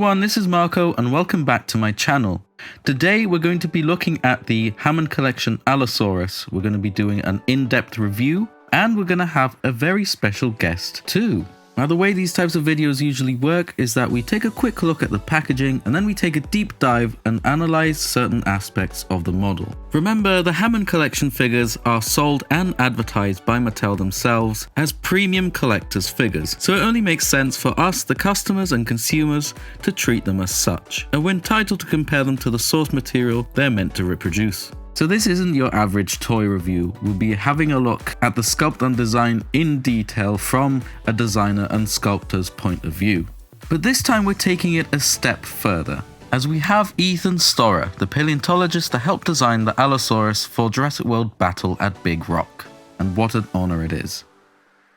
everyone, this is Marco and welcome back to my channel. Today we're going to be looking at the Hammond collection ALLOSAURUS. We're going to be doing an in-depth review and we're going to have a very special guest too. Now the way these types of videos usually work is that we take a quick look at the packaging and then we take a deep dive and analyze certain aspects of the model. Remember, the Hammond collection figures are sold and advertised by Mattel themselves as premium collector's figures, so it only makes sense for us, the customers and consumers, to treat them as such, and we're entitled to compare them to the source material they're meant to reproduce. So this isn't your average toy review. We'll be having a look at the sculpt and design in detail from a designer and sculptor's point of view. But this time we're taking it a step further, as we have Ethan Storrer, the paleontologist that helped design the Allosaurus for Jurassic World Battle at Big Rock. And what an honor it is.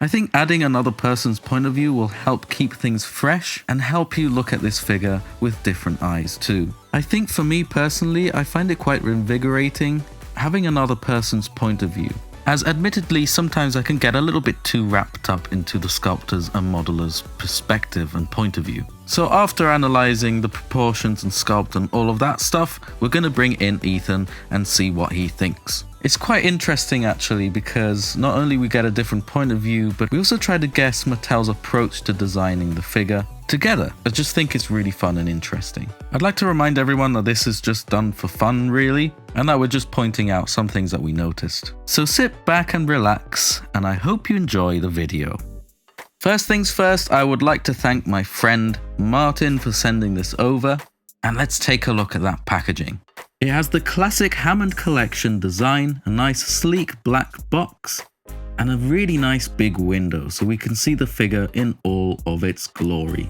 I think adding another person's point of view will help keep things fresh and help you look at this figure with different eyes too. I think for me personally, I find it quite invigorating having another person's point of view, as admittedly sometimes I can get a little bit too wrapped up into the sculptor's and modeler's perspective and point of view. So after analysing the proportions and sculpt and all of that stuff, we're going to bring in Ethan and see what he thinks. It's quite interesting actually, because not only we get a different point of view, but we also try to guess Mattel's approach to designing the figure together. I just think it's really fun and interesting. I'd like to remind everyone that this is just done for fun really, and that we're just pointing out some things that we noticed. So sit back and relax, and I hope you enjoy the video. First things first, I would like to thank my friend Martin for sending this over, and let's take a look at that packaging. It has the classic Hammond collection design, a nice sleek black box, and a really nice big window so we can see the figure in all of its glory.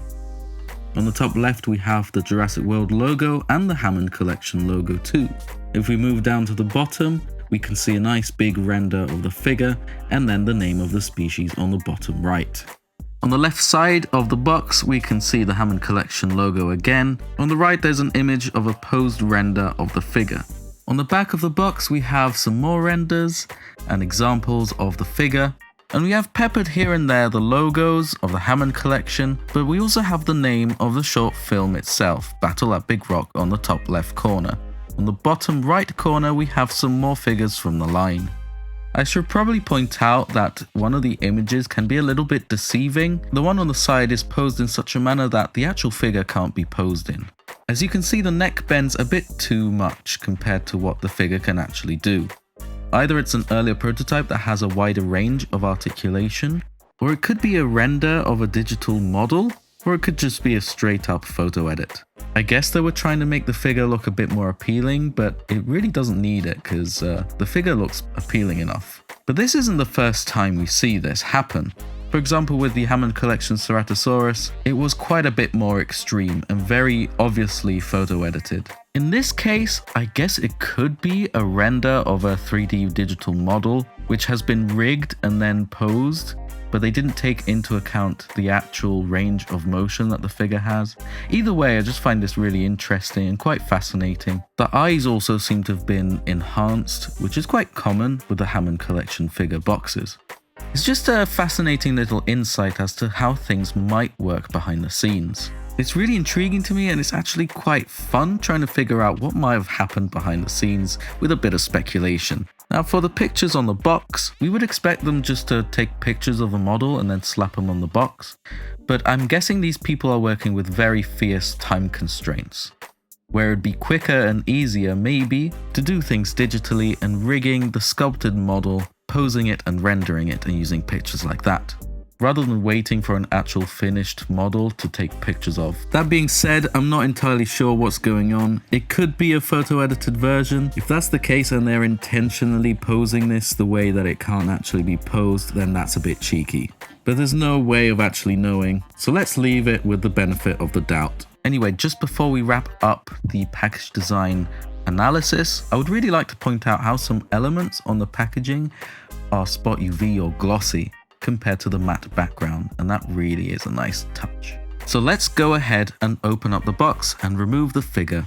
On the top left we have the Jurassic World logo and the Hammond collection logo too. If we move down to the bottom, we can see a nice big render of the figure and then the name of the species on the bottom right. On the left side of the box, we can see the Hammond collection logo again. On the right, there's an image of a posed render of the figure. On the back of the box, we have some more renders and examples of the figure. And we have peppered here and there the logos of the Hammond collection, but we also have the name of the short film itself, Battle at Big Rock, on the top left corner. On the bottom right corner, we have some more figures from the line. I should probably point out that one of the images can be a little bit deceiving. The one on the side is posed in such a manner that the actual figure can't be posed in. As you can see, the neck bends a bit too much compared to what the figure can actually do. Either it's an earlier prototype that has a wider range of articulation, or it could be a render of a digital model, or it could just be a straight up photo edit. I guess they were trying to make the figure look a bit more appealing, but it really doesn't need it because the figure looks appealing enough. But this isn't the first time we see this happen. For example, with the Hammond collection Ceratosaurus, it was quite a bit more extreme and very obviously photo edited. In this case, I guess it could be a render of a 3D digital model, which has been rigged and then posed, but they didn't take into account the actual range of motion that the figure has. Either way, I just find this really interesting and quite fascinating. The eyes also seem to have been enhanced, which is quite common with the Hammond collection figure boxes. It's just a fascinating little insight as to how things might work behind the scenes. It's really intriguing to me, and it's actually quite fun trying to figure out what might have happened behind the scenes with a bit of speculation. Now for the pictures on the box, we would expect them just to take pictures of the model and then slap them on the box, but I'm guessing these people are working with very fierce time constraints, where it'd be quicker and easier maybe to do things digitally and rigging the sculpted model, posing it and rendering it and using pictures like that, rather than waiting for an actual finished model to take pictures of. That being said, I'm not entirely sure what's going on. It could be a photo edited version. If that's the case and they're intentionally posing this the way that it can't actually be posed, then that's a bit cheeky. But there's no way of actually knowing, so let's leave it with the benefit of the doubt. Anyway, just before we wrap up the package design analysis, I would really like to point out how some elements on the packaging are spot UV or glossy compared to the matte background, and that really is a nice touch. So let's go ahead and open up the box and remove the figure.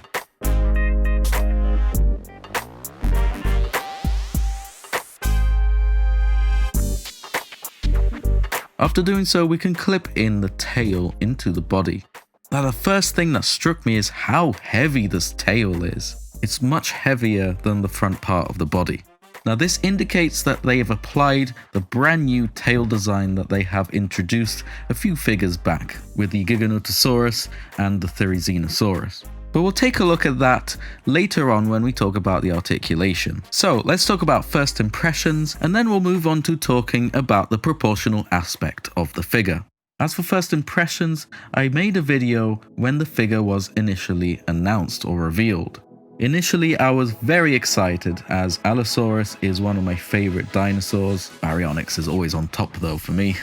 After doing so, we can clip in the tail into the body. Now the first thing that struck me is how heavy this tail is. It's much heavier than the front part of the body. Now this indicates that they have applied the brand new tail design that they have introduced a few figures back with the Giganotosaurus and the Therizinosaurus. But we'll take a look at that later on when we talk about the articulation. So let's talk about first impressions, and then we'll move on to talking about the proportional aspect of the figure. As for first impressions, I made a video when the figure was initially announced or revealed. Initially, I was very excited as Allosaurus is one of my favorite dinosaurs. Baryonyx is always on top though for me.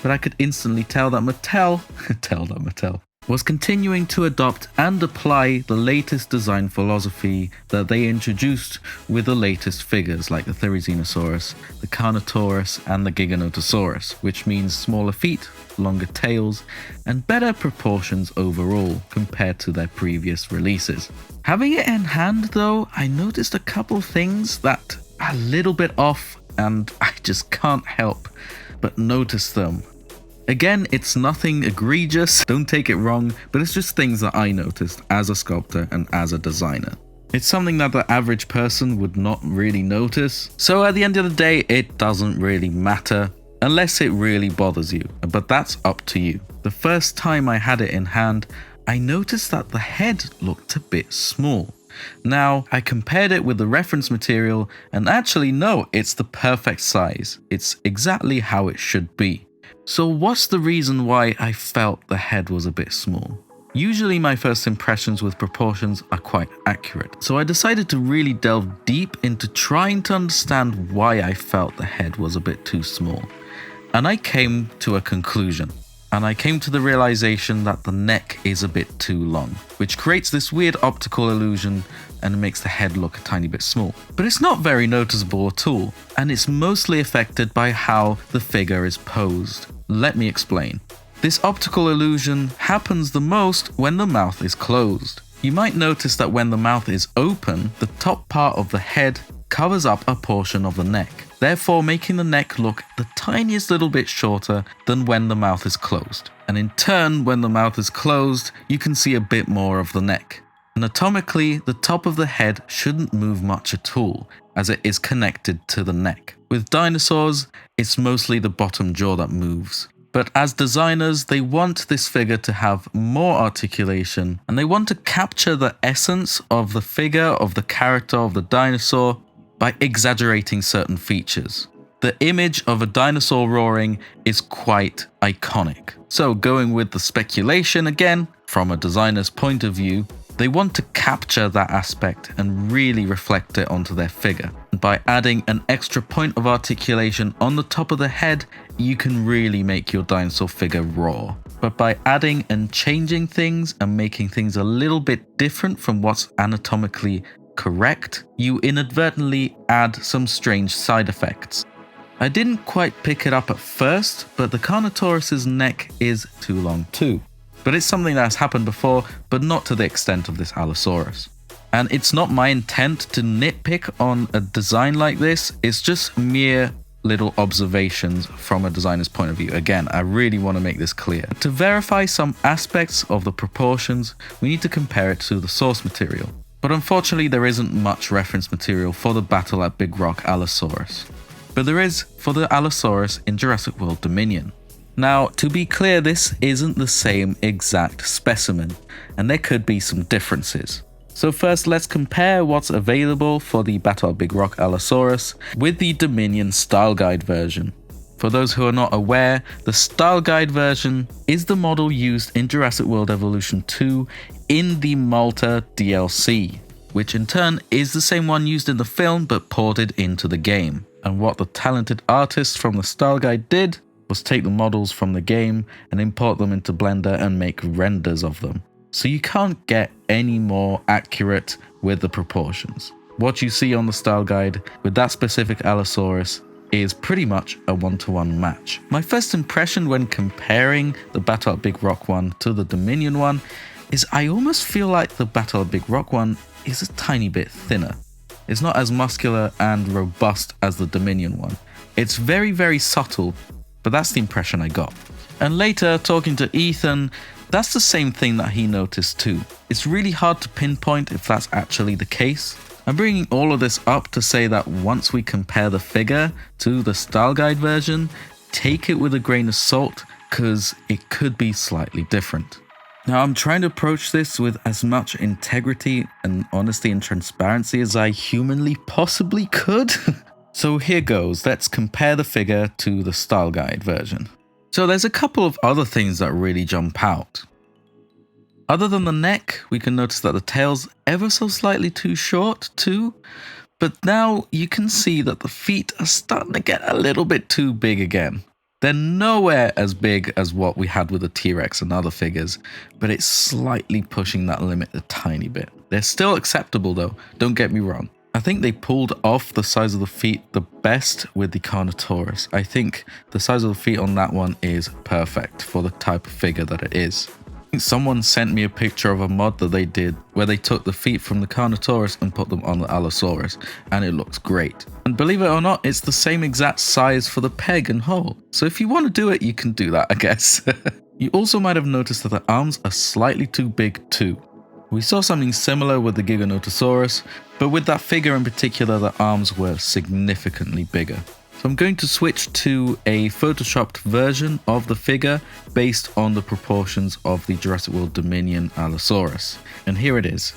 But I could instantly tell that Mattel was continuing to adopt and apply the latest design philosophy that they introduced with the latest figures like the Therizinosaurus, the Carnotaurus and the Giganotosaurus, which means smaller feet, longer tails, and better proportions overall compared to their previous releases. Having it in hand though, I noticed a couple things that are a little bit off and I just can't help but notice them. Again, it's nothing egregious, don't take it wrong, but it's just things that I noticed as a sculptor and as a designer. It's something that the average person would not really notice, so at the end of the day, it doesn't really matter unless it really bothers you, but that's up to you. The first time I had it in hand, I noticed that the head looked a bit small. Now, I compared it with the reference material and actually no, it's the perfect size. It's exactly how it should be. So what's the reason why I felt the head was a bit small? Usually my first impressions with proportions are quite accurate, so I decided to really delve deep into trying to understand why I felt the head was a bit too small. And I came to a conclusion. And I came to the realization that the neck is a bit too long, which creates this weird optical illusion and makes the head look a tiny bit small. But it's not very noticeable at all, and it's mostly affected by how the figure is posed. Let me explain. This optical illusion happens the most when the mouth is closed. You might notice that when the mouth is open, the top part of the head covers up a portion of the neck, therefore making the neck look the tiniest little bit shorter than when the mouth is closed. And in turn, when the mouth is closed, you can see a bit more of the neck. Anatomically, the top of the head shouldn't move much at all, as it is connected to the neck. With dinosaurs, it's mostly the bottom jaw that moves. But as designers, they want this figure to have more articulation, and they want to capture the essence of the figure, of the character of the dinosaur, by exaggerating certain features. The image of a dinosaur roaring is quite iconic. So going with the speculation again, from a designer's point of view, they want to capture that aspect and really reflect it onto their figure. And by adding an extra point of articulation on the top of the head, you can really make your dinosaur figure roar. But by adding and changing things and making things a little bit different from what's anatomically correct, you inadvertently add some strange side effects. I didn't quite pick it up at first, but the Carnotaurus's neck is too long too. But it's something that has happened before, but not to the extent of this Allosaurus. And it's not my intent to nitpick on a design like this, it's just mere little observations from a designer's point of view. Again, I really want to make this clear. To verify some aspects of the proportions, we need to compare it to the source material. But unfortunately, there isn't much reference material for the Battle at Big Rock Allosaurus. But there is for the Allosaurus in Jurassic World Dominion. Now, to be clear, this isn't the same exact specimen, and there could be some differences. So first, let's compare what's available for the Battle at Big Rock Allosaurus with the Dominion Style Guide version. For those who are not aware, the Style Guide version is the model used in Jurassic World Evolution 2 in the Malta DLC, which in turn is the same one used in the film but ported into the game. And what the talented artists from the Style Guide did was take the models from the game and import them into Blender and make renders of them. So you can't get any more accurate with the proportions. What you see on the Style Guide with that specific Allosaurus is pretty much a one-to-one match. My first impression when comparing the Battle at Big Rock one to the Dominion one is I almost feel like the Battle at Big Rock one is a tiny bit thinner. It's not as muscular and robust as the Dominion one. It's very, very subtle, but that's the impression I got. And later, talking to Ethan, That's the same thing that he noticed too. It's really hard to pinpoint if that's actually the case. I'm bringing all of this up to say that once we compare the figure to the style guide version, take it with a grain of salt because it could be slightly different. Now I'm trying to approach this with as much integrity and honesty and transparency as I humanly possibly could. So here goes, let's compare the figure to the style guide version. So there's a couple of other things that really jump out. Other than the neck, we can notice that the tail's ever so slightly too short too, but now you can see that the feet are starting to get a little bit too big again. They're nowhere as big as what we had with the T-Rex and other figures, but it's slightly pushing that limit a tiny bit. They're still acceptable though, don't get me wrong. I think they pulled off the size of the feet the best with the Carnotaurus. I think the size of the feet on that one is perfect for the type of figure that it is. Someone sent me a picture of a mod that they did where they took the feet from the Carnotaurus and put them on the Allosaurus, and it looks great. And believe it or not, it's the same exact size for the peg and hole. So if you want to do it, you can do that, I guess. You also might have noticed that the arms are slightly too big too. We saw something similar with the Giganotosaurus, but with that figure in particular, the arms were significantly bigger. So I'm going to switch to a photoshopped version of the figure based on the proportions of the Jurassic World Dominion Allosaurus. And here it is.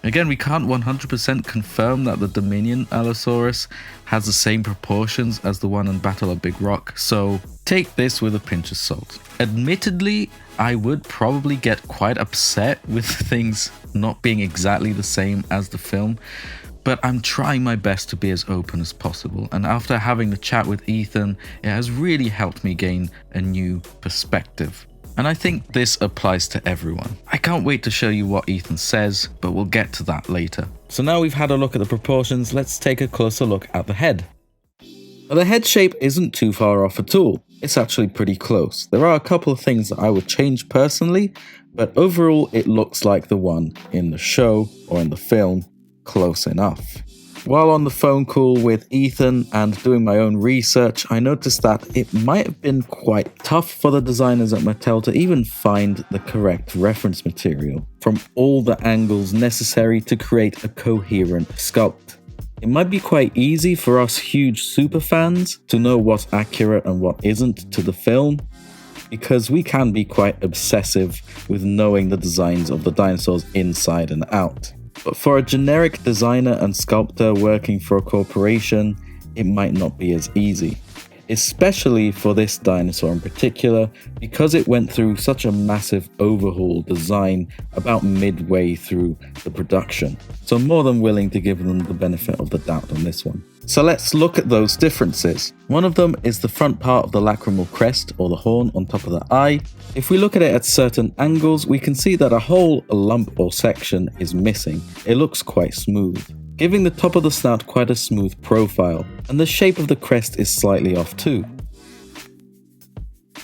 Again, we can't 100% confirm that the Dominion Allosaurus has the same proportions as the one in Battle of Big Rock, so take this with a pinch of salt. Admittedly, I would probably get quite upset with things not being exactly the same as the film, but I'm trying my best to be as open as possible, and after having the chat with Ethan, it has really helped me gain a new perspective. And I think this applies to everyone. I can't wait to show you what Ethan says, but we'll get to that later. So now we've had a look at the proportions, let's take a closer look at the head. Now, the head shape isn't too far off at all. It's actually pretty close. There are a couple of things that I would change personally, but overall it looks like the one in the show or in the film. Close enough. While on the phone call with Ethan and doing my own research, I noticed that it might have been quite tough for the designers at Mattel to even find the correct reference material from all the angles necessary to create a coherent sculpt. It might be quite easy for us huge super fans to know what's accurate and what isn't to the film, because we can be quite obsessive with knowing the designs of the dinosaurs inside and out. But for a generic designer and sculptor working for a corporation, it might not be as easy. Especially for this dinosaur in particular, because it went through such a massive overhaul design about midway through the production. So I'm more than willing to give them the benefit of the doubt on this one. So let's look at those differences. One of them is the front part of the lacrimal crest or the horn on top of the eye. If we look at it at certain angles, we can see that a whole lump or section is missing. It looks quite smooth, giving the top of the snout quite a smooth profile, and the shape of the crest is slightly off too.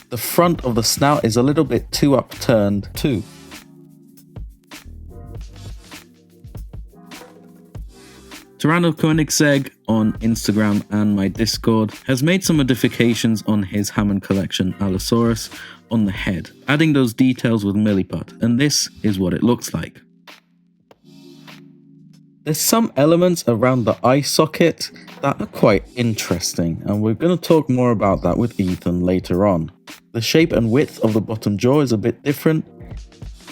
The front of the snout is a little bit too upturned too. Tyranno Koenigsegg on Instagram and my Discord has made some modifications on his Hammond collection Allosaurus on the head, adding those details with Milliput, and this is what it looks like. There's some elements around the eye socket that are quite interesting, and we're going to talk more about that with Ethan later on. The shape and width of the bottom jaw is a bit different,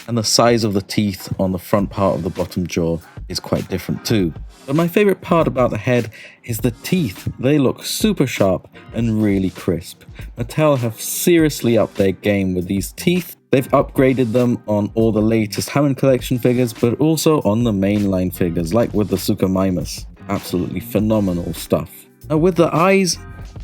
and the size of the teeth on the front part of the bottom jaw is quite different too. But my favorite part about the head is the teeth. They look super sharp and really crisp. Mattel have seriously upped their game with these teeth. They've upgraded them on all the latest Hammond collection figures, but also on the mainline figures, like with the Suchomimus. Absolutely phenomenal stuff. Now with the eyes,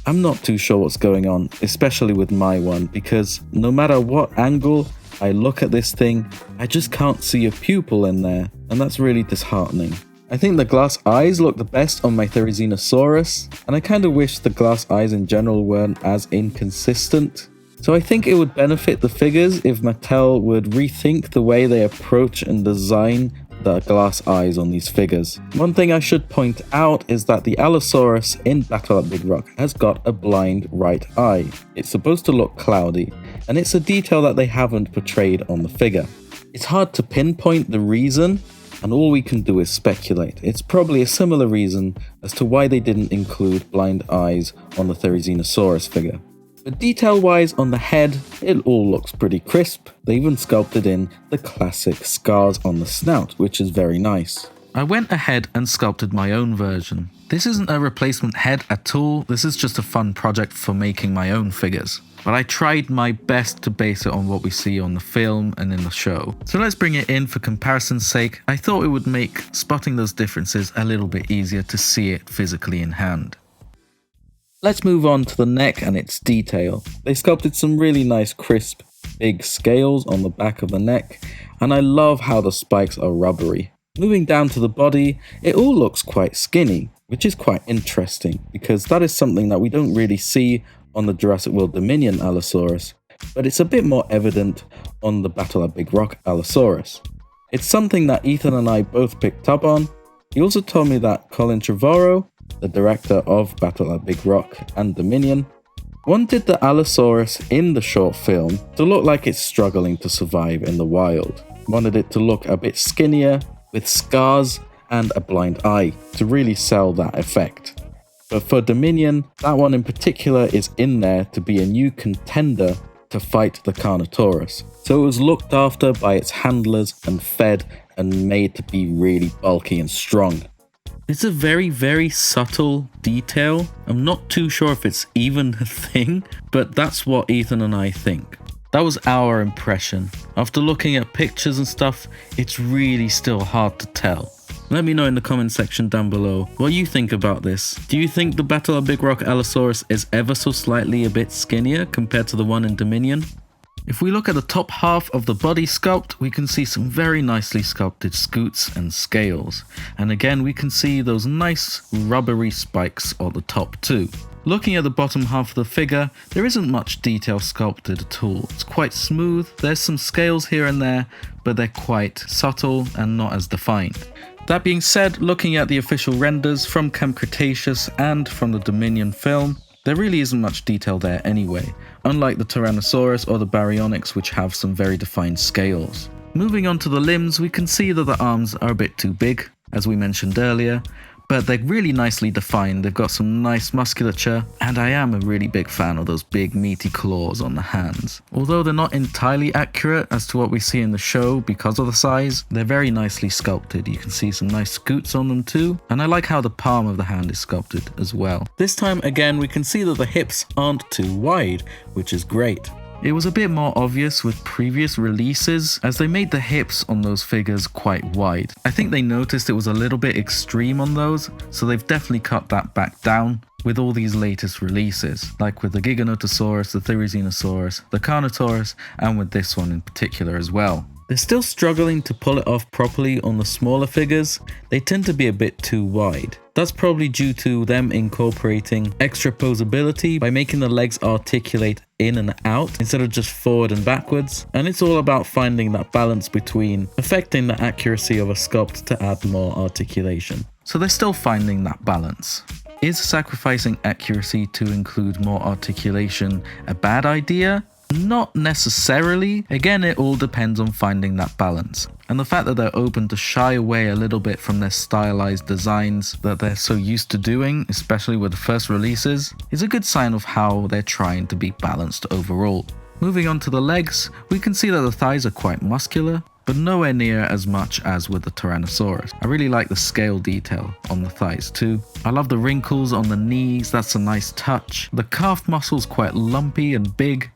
I'm not too sure what's going on, especially with my one, because no matter what angle I look at this thing, I just can't see a pupil in there, and that's really disheartening. I think the glass eyes look the best on my Therizinosaurus, and I kind of wish the glass eyes in general weren't as inconsistent. So I think it would benefit the figures if Mattel would rethink the way they approach and design the glass eyes on these figures. One thing I should point out is that the Allosaurus in Battle at Big Rock has got a blind right eye. It's supposed to look cloudy, and it's a detail that they haven't portrayed on the figure. It's hard to pinpoint the reason, and all we can do is speculate. It's probably a similar reason as to why they didn't include blind eyes on the Therizinosaurus figure. But detail-wise on the head, it all looks pretty crisp. They even sculpted in the classic scars on the snout, which is very nice. I went ahead and sculpted my own version. This isn't a replacement head at all, this is just a fun project for making my own figures. But I tried my best to base it on what we see on the film and in the show. So let's bring it in for comparison's sake. I thought it would make spotting those differences a little bit easier to see it physically in hand. Let's move on to the neck and its detail. They sculpted some really nice crisp, big scales on the back of the neck, and I love how the spikes are rubbery. Moving down to the body, it all looks quite skinny, which is quite interesting because that is something that we don't really see on the Jurassic World Dominion Allosaurus, but it's a bit more evident on the Battle at Big Rock Allosaurus. It's something that Ethan and I both picked up on. He also told me that Colin Trevorrow, the director of Battle at Big Rock and Dominion, wanted the Allosaurus in the short film to look like it's struggling to survive in the wild. Wanted it to look a bit skinnier, with scars and a blind eye, to really sell that effect. But for Dominion, that one in particular is in there to be a new contender to fight the Carnotaurus. So it was looked after by its handlers and fed and made to be really bulky and strong. It's a very, very subtle detail. I'm not too sure if it's even a thing, but that's what Ethan and I think. That was our impression. After looking at pictures and stuff, it's really still hard to tell. Let me know in the comment section down below what you think about this. Do you think the Battle at Big Rock Allosaurus is ever so slightly a bit skinnier compared to the one in Dominion? If we look at the top half of the body sculpt, we can see some very nicely sculpted scutes and scales. And again, we can see those nice rubbery spikes on the top too. Looking at the bottom half of the figure, there isn't much detail sculpted at all. It's quite smooth, there's some scales here and there, but they're quite subtle and not as defined. That being said, looking at the official renders from Camp Cretaceous and from the Dominion film, there really isn't much detail there anyway, unlike the Tyrannosaurus or the Baryonyx, which have some very defined scales. Moving on to the limbs, we can see that the arms are a bit too big, as we mentioned earlier, but they're really nicely defined. They've got some nice musculature, and I am a really big fan of those big meaty claws on the hands. Although they're not entirely accurate as to what we see in the show because of the size, they're very nicely sculpted. You can see some nice scutes on them too, and I like how the palm of the hand is sculpted as well. This time again, we can see that the hips aren't too wide, which is great. It was a bit more obvious with previous releases as they made the hips on those figures quite wide. I think they noticed it was a little bit extreme on those, so they've definitely cut that back down with all these latest releases, like with the Giganotosaurus, the Therizinosaurus, the Carnotaurus, and with this one in particular as well. They're still struggling to pull it off properly on the smaller figures. They tend to be a bit too wide. That's probably due to them incorporating extra posability by making the legs articulate in and out instead of just forward and backwards. And it's all about finding that balance between affecting the accuracy of a sculpt to add more articulation. So they're still finding that balance. Is sacrificing accuracy to include more articulation a bad idea? Not necessarily. Again, it all depends on finding that balance. And the fact that they're open to shy away a little bit from their stylized designs that they're so used to doing, especially with the first releases, is a good sign of how they're trying to be balanced overall. Moving on to the legs, we can see that the thighs are quite muscular, but nowhere near as much as with the Tyrannosaurus. I really like the scale detail on the thighs too. I love the wrinkles on the knees, that's a nice touch. The calf muscle's quite lumpy and big.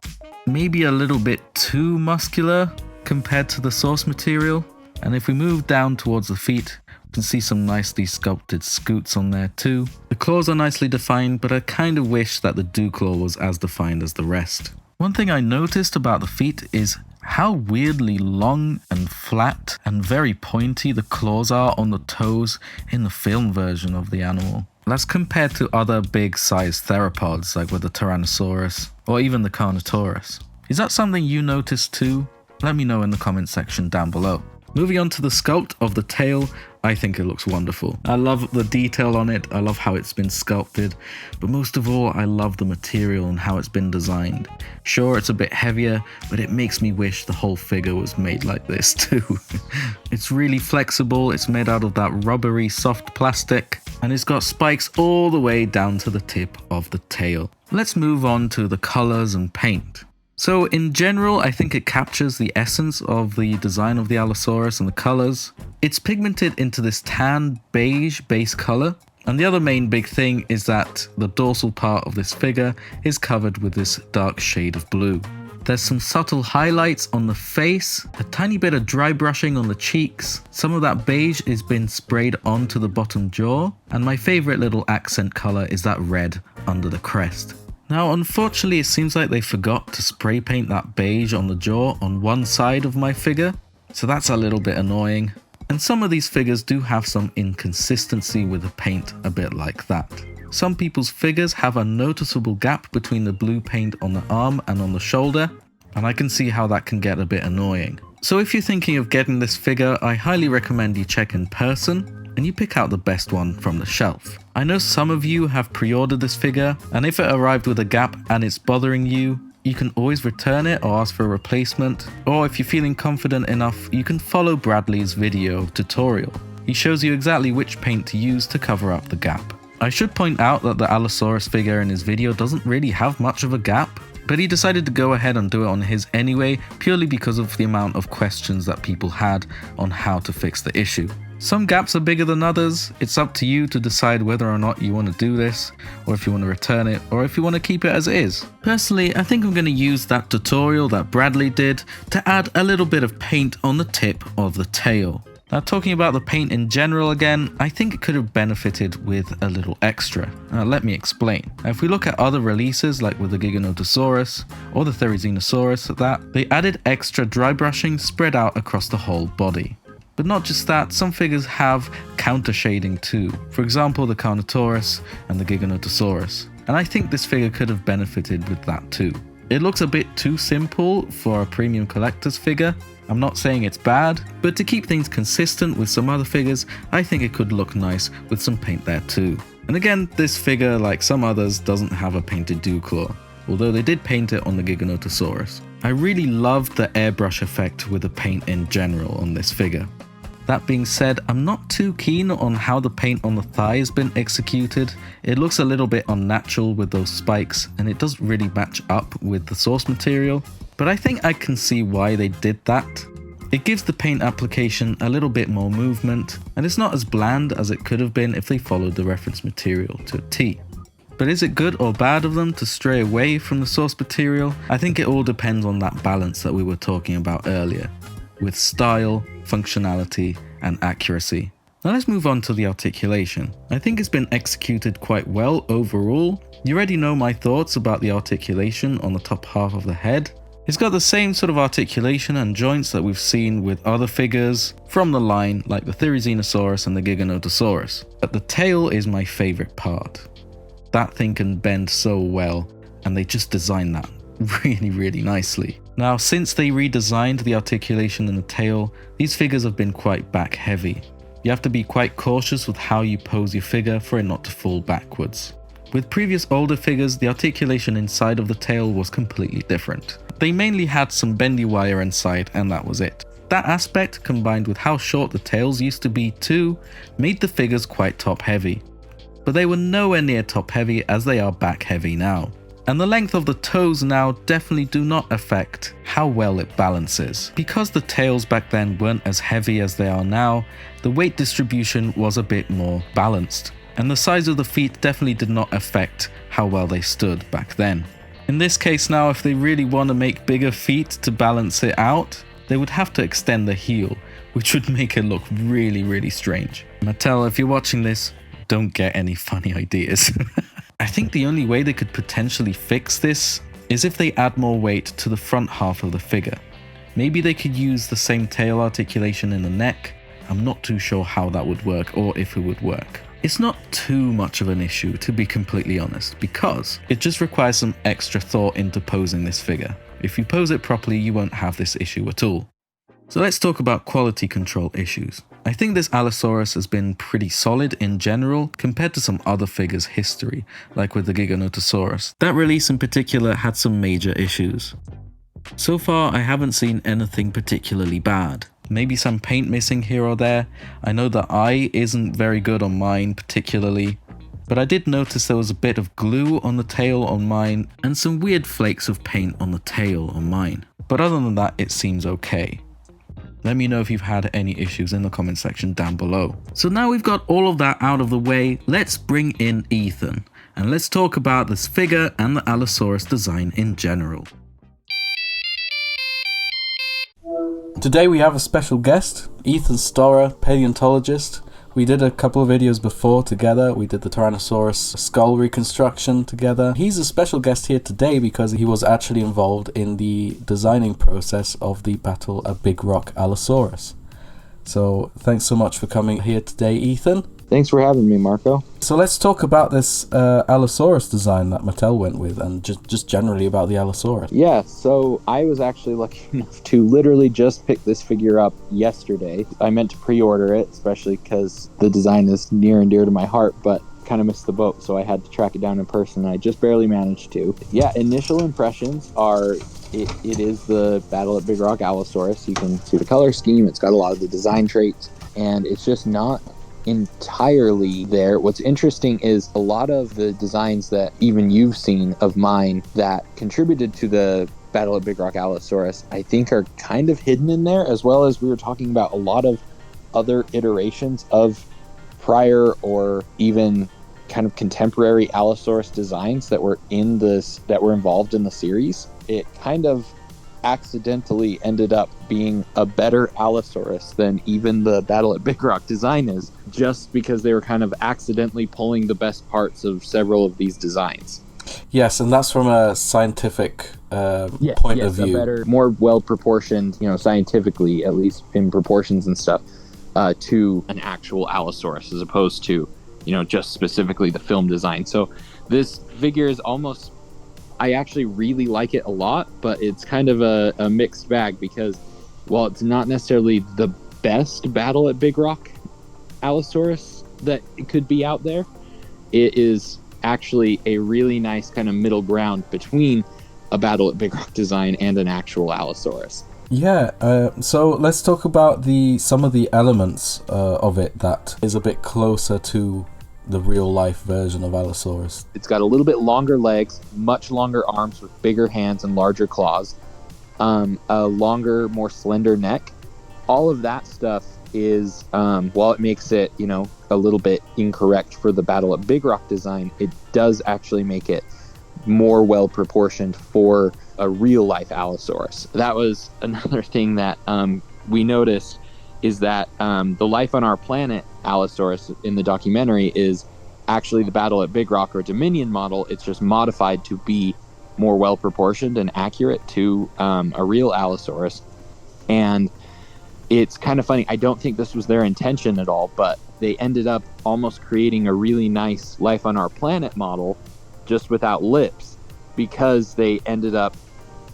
Maybe a little bit too muscular compared to the source material. And if we move down towards the feet, we can see some nicely sculpted scutes on there too. The claws are nicely defined, but I kind of wish that the dew claw was as defined as the rest. One thing I noticed about the feet is how weirdly long and flat and very pointy the claws are on the toes in the film version of the animal. That's compared to other big sized theropods like with the Tyrannosaurus or even the Carnotaurus. Is that something you noticed too? Let me know in the comment section down below. Moving on to the sculpt of the tail, I think it looks wonderful. I love the detail on it, I love how it's been sculpted, but most of all, I love the material and how it's been designed. Sure, it's a bit heavier, but it makes me wish the whole figure was made like this too. It's really flexible, it's made out of that rubbery soft plastic, and it's got spikes all the way down to the tip of the tail. Let's move on to the colors and paint. So in general, I think it captures the essence of the design of the Allosaurus and the colors. It's pigmented into this tan beige base color. And the other main big thing is that the dorsal part of this figure is covered with this dark shade of blue. There's some subtle highlights on the face, a tiny bit of dry brushing on the cheeks. Some of that beige has been sprayed onto the bottom jaw. And my favorite little accent color is that red under the crest. Now, unfortunately, it seems like they forgot to spray paint that beige on the jaw on one side of my figure, so that's a little bit annoying. And some of these figures do have some inconsistency with the paint, a bit like that. Some people's figures have a noticeable gap between the blue paint on the arm and on the shoulder, and I can see how that can get a bit annoying. So if you're thinking of getting this figure, I highly recommend you check in person and you pick out the best one from the shelf. I know some of you have pre-ordered this figure, and if it arrived with a gap and it's bothering you, you can always return it or ask for a replacement. Or if you're feeling confident enough, you can follow Bradley's video tutorial. He shows you exactly which paint to use to cover up the gap. I should point out that the Allosaurus figure in his video doesn't really have much of a gap, but he decided to go ahead and do it on his anyway, purely because of the amount of questions that people had on how to fix the issue. Some gaps are bigger than others. It's up to you to decide whether or not you want to do this, or if you want to return it, or if you want to keep it as it is. Personally, I think I'm going to use that tutorial that Bradley did to add a little bit of paint on the tip of the tail. Now, talking about the paint in general again, I think it could have benefited with a little extra. Let me explain. Now, if we look at other releases like with the Giganotosaurus or the Therizinosaurus, they added extra dry brushing spread out across the whole body. But not just that, some figures have counter shading too. For example, the Carnotaurus and the Giganotosaurus. And I think this figure could have benefited with that too. It looks a bit too simple for a premium collector's figure. I'm not saying it's bad, but to keep things consistent with some other figures, I think it could look nice with some paint there too. And again, this figure, like some others, doesn't have a painted dew claw, although they did paint it on the Giganotosaurus. I really loved the airbrush effect with the paint in general on this figure. That being said, I'm not too keen on how the paint on the thigh has been executed. It looks a little bit unnatural with those spikes, and it doesn't really match up with the source material, but I think I can see why they did that. It gives the paint application a little bit more movement, and it's not as bland as it could have been if they followed the reference material to a T. But is it good or bad of them to stray away from the source material? I think it all depends on that balance that we were talking about earlier, with style, functionality, and accuracy. Now let's move on to the articulation. I think it's been executed quite well overall. You already know my thoughts about the articulation on the top half of the head. It's got the same sort of articulation and joints that we've seen with other figures from the line like the Therizinosaurus and the Giganotosaurus. But the tail is my favorite part. That thing can bend so well, and they just designed that really nicely. Now, since they redesigned the articulation in the tail, these figures have been quite back heavy. You have to be quite cautious with how you pose your figure for it not to fall backwards. With previous older figures, the articulation inside of the tail was completely different. They mainly had some bendy wire inside, and that was it. That aspect, combined with how short the tails used to be too, made the figures quite top heavy. But they were nowhere near top heavy as they are back heavy now. And the length of the toes now definitely do not affect how well it balances. Because the tails back then weren't as heavy as they are now, the weight distribution was a bit more balanced. And the size of the feet definitely did not affect how well they stood back then. In this case now, if they really want to make bigger feet to balance it out, they would have to extend the heel, which would make it look really strange. Mattel, if you're watching this, don't get any funny ideas. I think the only way they could potentially fix this is if they add more weight to the front half of the figure. Maybe they could use the same tail articulation in the neck. I'm not too sure how that would work or if it would work. It's not too much of an issue, to be completely honest, because it just requires some extra thought into posing this figure. If you pose it properly, you won't have this issue at all. So let's talk about quality control issues. I think this Allosaurus has been pretty solid in general compared to some other figures' history, like with the Giganotosaurus. That release in particular had some major issues. So far, I haven't seen anything particularly bad. Maybe some paint missing here or there. I know the eye isn't very good on mine particularly, but I did notice there was a bit of glue on the tail on mine and some weird flakes of paint on the tail on mine. But other than that, it seems okay. Let me know if you've had any issues in the comment section down below. So now we've got all of that out of the way, let's bring in Ethan and let's talk about this figure and the Allosaurus design in general. Today we have a special guest, Ethan Storrer, Paleontologist. We did a couple of videos before together. We did the Tyrannosaurus skull reconstruction together. He's a special guest here today because he was actually involved in the designing process of the Battle at Big Rock Allosaurus. So thanks so much for coming here today, Ethan. Thanks for having me, Marco. So let's talk about this Allosaurus design that Mattel went with, and just generally about the Allosaurus. Yeah, so I was actually lucky enough to literally just pick this figure up yesterday. I meant to pre-order it, especially because the design is near and dear to my heart, but kind of missed the boat, so I had to track it down in person, and I just barely managed to. Yeah, initial impressions are it is the Battle at Big Rock Allosaurus. You can see the color scheme, it's got a lot of the design traits, and it's just not entirely there. What's interesting is a lot of the designs that even you've seen of mine that contributed to the Battle at Big Rock Allosaurus, I think are kind of hidden in there, as well as we were talking about a lot of other iterations of prior or even kind of contemporary Allosaurus designs that were involved in the series. It kind of accidentally ended up being a better Allosaurus than even the Battle at Big Rock design is, just because they were kind of accidentally pulling the best parts of several of these designs. Yes, and that's from a scientific point of view. A better, more well-proportioned, scientifically, at least in proportions and stuff, to an actual Allosaurus, as opposed to, just specifically the film design. So this figure is almost, I actually really like it a lot, but it's kind of a mixed bag because while it's not necessarily the best Battle at Big Rock Allosaurus that could be out there, it is actually a really nice kind of middle ground between a Battle at Big Rock design and an actual Allosaurus. Yeah, so let's talk about some of the elements of it that is a bit closer to the real life version of Allosaurus. It's got a little bit longer legs, much longer arms with bigger hands and larger claws, a longer, more slender neck. All of that stuff is, while it makes it, a little bit incorrect for the Battle at Big Rock design, it does actually make it more well proportioned for a real life Allosaurus. That was another thing that we noticed, is that the Life on Our Planet Allosaurus in the documentary is actually the Battle at Big Rock or Dominion model. It's just modified to be more well proportioned and accurate to a real Allosaurus. And it's kind of funny, I don't think this was their intention at all, but they ended up almost creating a really nice Life on Our Planet model just without lips, because they ended up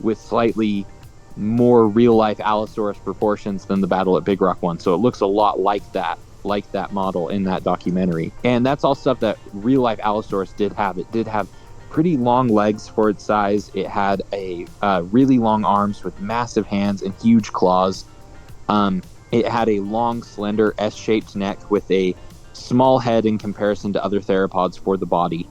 with slightly more real life Allosaurus proportions than the Battle at Big Rock one. So it looks a lot like that model in that documentary. And that's all stuff that real life Allosaurus did have. It did have pretty long legs for its size. It had a really long arms with massive hands and huge claws. It had a long, slender S-shaped neck with a small head in comparison to other theropods for the body.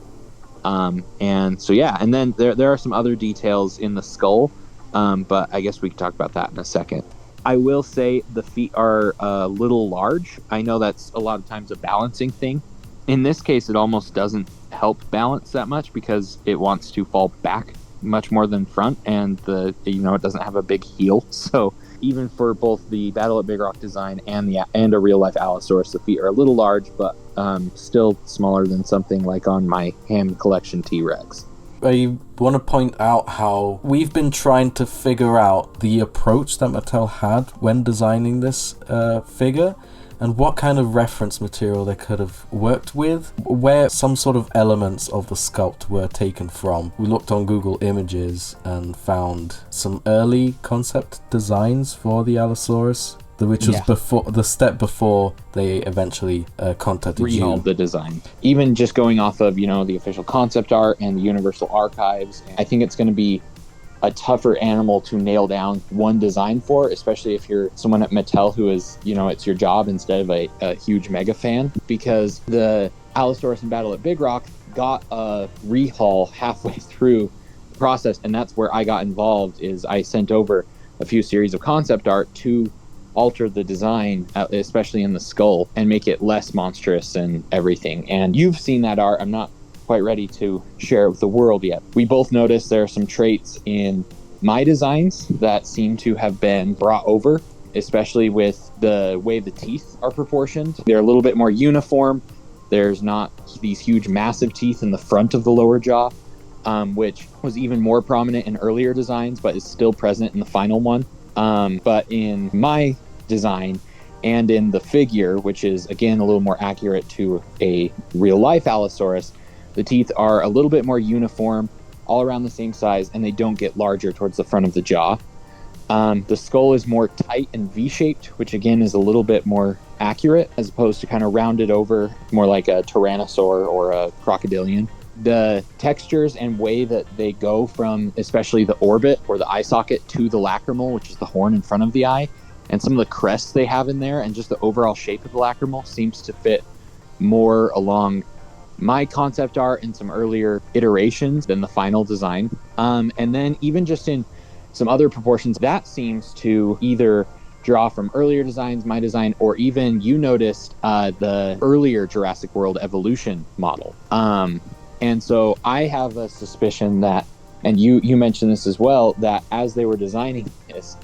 And so, yeah, and then there are some other details in the skull, but I guess we can talk about that in a second. I will say the feet are a little large. I know that's a lot of times a balancing thing. In this case, it almost doesn't help balance that much because it wants to fall back much more than front, and it doesn't have a big heel. So even for both the Battle at Big Rock design and a real life Allosaurus, the feet are a little large, but still smaller than something like on my Hammond collection T-Rex. I want to point out how we've been trying to figure out the approach that Mattel had when designing this figure, and what kind of reference material they could have worked with, where some sort of elements of the sculpt were taken from. We looked on Google Images and found some early concept designs for the Allosaurus, which was before the step before they eventually contacted you. Rehauled the design. Even just going off of, the official concept art and the Universal Archives, I think it's going to be a tougher animal to nail down one design for, especially if you're someone at Mattel who is, it's your job instead of a huge mega fan, because the Allosaurus in Battle at Big Rock got a rehaul halfway through the process, and that's where I got involved. Is I sent over a few series of concept art to alter the design, especially in the skull, and make it less monstrous and everything. And you've seen that art. I'm not quite ready to share it with the world yet. We both noticed there are some traits in my designs that seem to have been brought over, especially with the way the teeth are proportioned. They're a little bit more uniform. There's not these huge massive teeth in the front of the lower jaw, which was even more prominent in earlier designs, but is still present in the final one. But in my design and in the figure, which is again a little more accurate to a real life Allosaurus, the teeth are a little bit more uniform, all around the same size, and they don't get larger towards the front of the jaw. The skull is more tight and V-shaped, which again is a little bit more accurate, as opposed to kind of rounded over, more like a Tyrannosaur or a Crocodilian. The textures and way that they go from especially the orbit or the eye socket to the lacrimal, which is the horn in front of the eye, and some of the crests they have in there, and just the overall shape of the lacrimal seems to fit more along my concept art and some earlier iterations than the final design. And then even just in some other proportions, that seems to either draw from earlier designs, my design, or even you noticed the earlier Jurassic World evolution model. And so I have a suspicion that, and you mentioned this as well, that as they were designing this,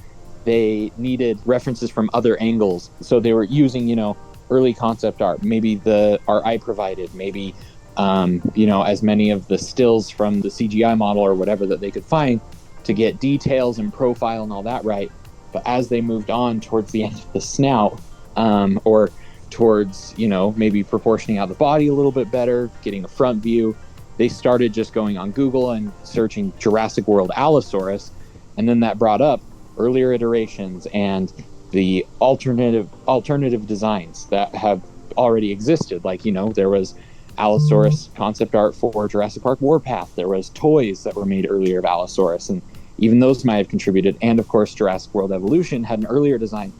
they needed references from other angles. So they were using, early concept art, maybe the art I provided, maybe, as many of the stills from the CGI model or whatever that they could find to get details and profile and all that right. But as they moved on towards the end of the snout, or towards, maybe proportioning out the body a little bit better, getting a front view, they started just going on Google and searching Jurassic World Allosaurus. And then that brought up earlier iterations and the alternative designs that have already existed. Like, there was Allosaurus concept art for Jurassic Park Warpath. There was toys that were made earlier of Allosaurus, and even those might have contributed. And of course, Jurassic World Evolution had an earlier design,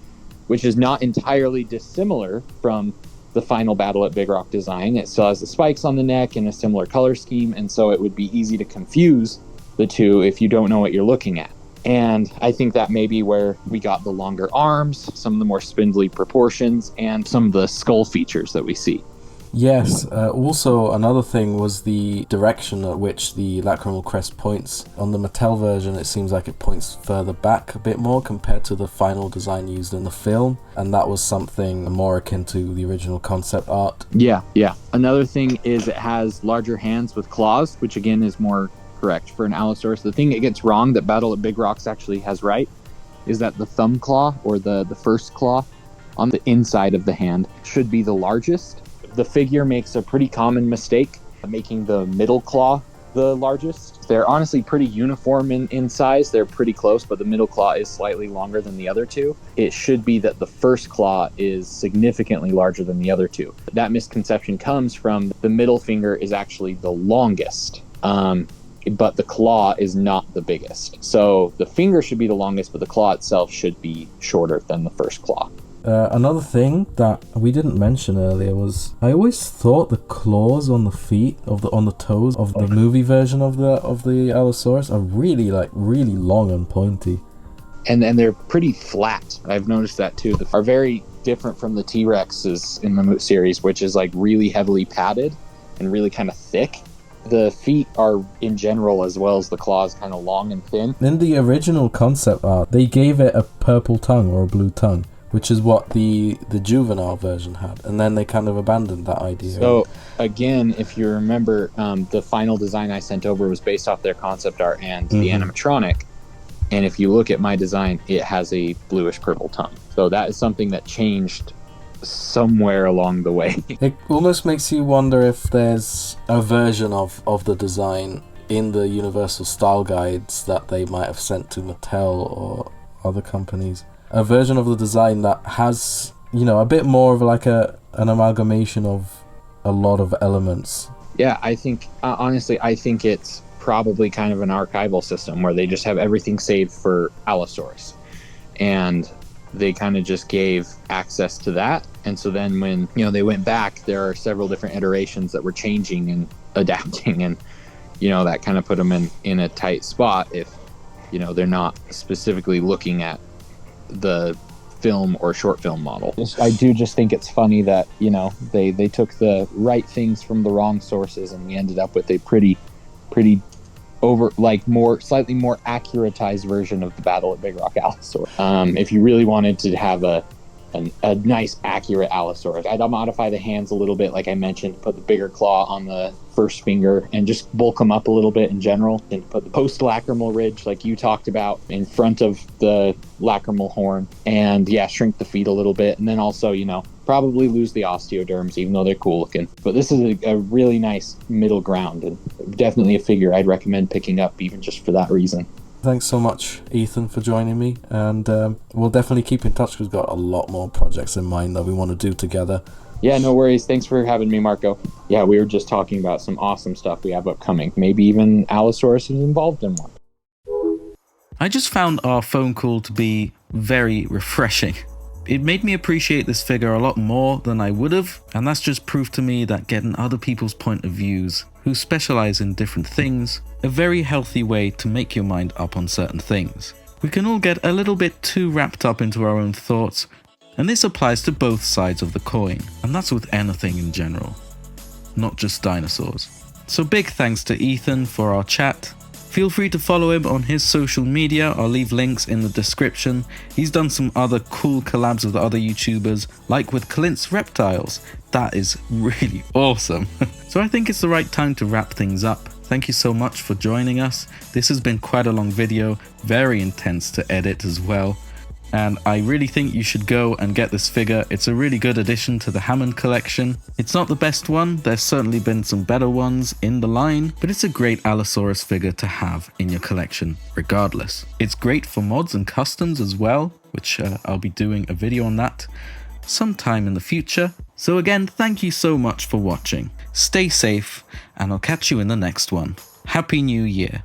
which is not entirely dissimilar from the final Battle at Big Rock design. It still has the spikes on the neck and a similar color scheme, and so it would be easy to confuse the two if you don't know what you're looking at. And I think that may be where we got the longer arms, some of the more spindly proportions, and some of the skull features that we see. Yes, also another thing was the direction at which the lacrimal crest points. On the Mattel version, it seems like it points further back a bit more compared to the final design used in the film, and that was something more akin to the original concept art. Yeah. Another thing is it has larger hands with claws, which again is more correct for an Allosaurus. The thing it gets wrong that Battle at Big Rocks actually has right is that the thumb claw, or the first claw on the inside of the hand, should be the largest. The figure makes a pretty common mistake, making the middle claw the largest. They're honestly pretty uniform in size. They're pretty close, but the middle claw is slightly longer than the other two. It should be that the first claw is significantly larger than the other two. That misconception comes from the middle finger is actually the longest, but the claw is not the biggest. So the finger should be the longest, but the claw itself should be shorter than the first claw. Another thing that we didn't mention earlier was I always thought the claws on the feet on the toes of the movie version of the Allosaurus are really long and pointy, and they're pretty flat. I've noticed that too. They are very different from the T-Rexes in the series, which is like really heavily padded and really kind of thick. The feet are, in general, as well as the claws, kind of long and thin. In the original concept art, they gave it a purple tongue or a blue tongue, which is what the juvenile version had, and then they kind of abandoned that idea. So again, if you remember, the final design I sent over was based off their concept art and the animatronic, and if you look at my design, it has a bluish purple tongue. So that is something that changed somewhere along the way. It almost makes you wonder if there's a version of the design in the Universal Style Guides that they might have sent to Mattel or other companies. A version of the design that has, a bit more of like an amalgamation of a lot of elements. Yeah, I think, honestly, I think it's probably kind of an archival system where they just have everything saved for Allosaurus. And they kind of just gave access to that. And so then when, they went back, there are several different iterations that were changing and adapting. And, that kind of put them in a tight spot if, they're not specifically looking at the film or short film model. I do just think it's funny that, they took the right things from the wrong sources and we ended up with a pretty over, slightly more accuratized version of the Battle at Big Rock Allosaurus. If you really wanted to have a nice accurate Allosaurus, I'd modify the hands a little bit, like I mentioned, put the bigger claw on the first finger and just bulk them up a little bit in general, and put the post-lacrimal ridge like you talked about in front of the lacrimal horn, and shrink the feet a little bit, and then also probably lose the osteoderms, even though they're cool looking. But this is a really nice middle ground, and definitely a figure I'd recommend picking up even just for that reason. Thanks so much, Ethan, for joining me, and we'll definitely keep in touch. We've got a lot more projects in mind that we want to do together. Yeah, no worries. Thanks for having me, Marco. Yeah, we were just talking about some awesome stuff we have upcoming. Maybe even Allosaurus is involved in one. I just found our phone call to be very refreshing. It made me appreciate this figure a lot more than I would have, and that's just proof to me that getting other people's point of views, who specialize in different things, a very healthy way to make your mind up on certain things. We can all get a little bit too wrapped up into our own thoughts, and this applies to both sides of the coin, and that's with anything in general, not just dinosaurs. So big thanks to Ethan for our chat. Feel free to follow him on his social media. I'll leave links in the description. He's done some other cool collabs with other YouTubers, like with Clint's Reptiles. That is really awesome. So I think it's the right time to wrap things up. Thank you so much for joining us. This has been quite a long video, very intense to edit as well. And I really think you should go and get this figure. It's a really good addition to the Hammond collection. It's not the best one, there's certainly been some better ones in the line, but it's a great Allosaurus figure to have in your collection regardless. It's great for mods and customs as well, which I'll be doing a video on that sometime in the future. So again, thank you so much for watching. Stay safe, and I'll catch you in the next one. Happy New Year.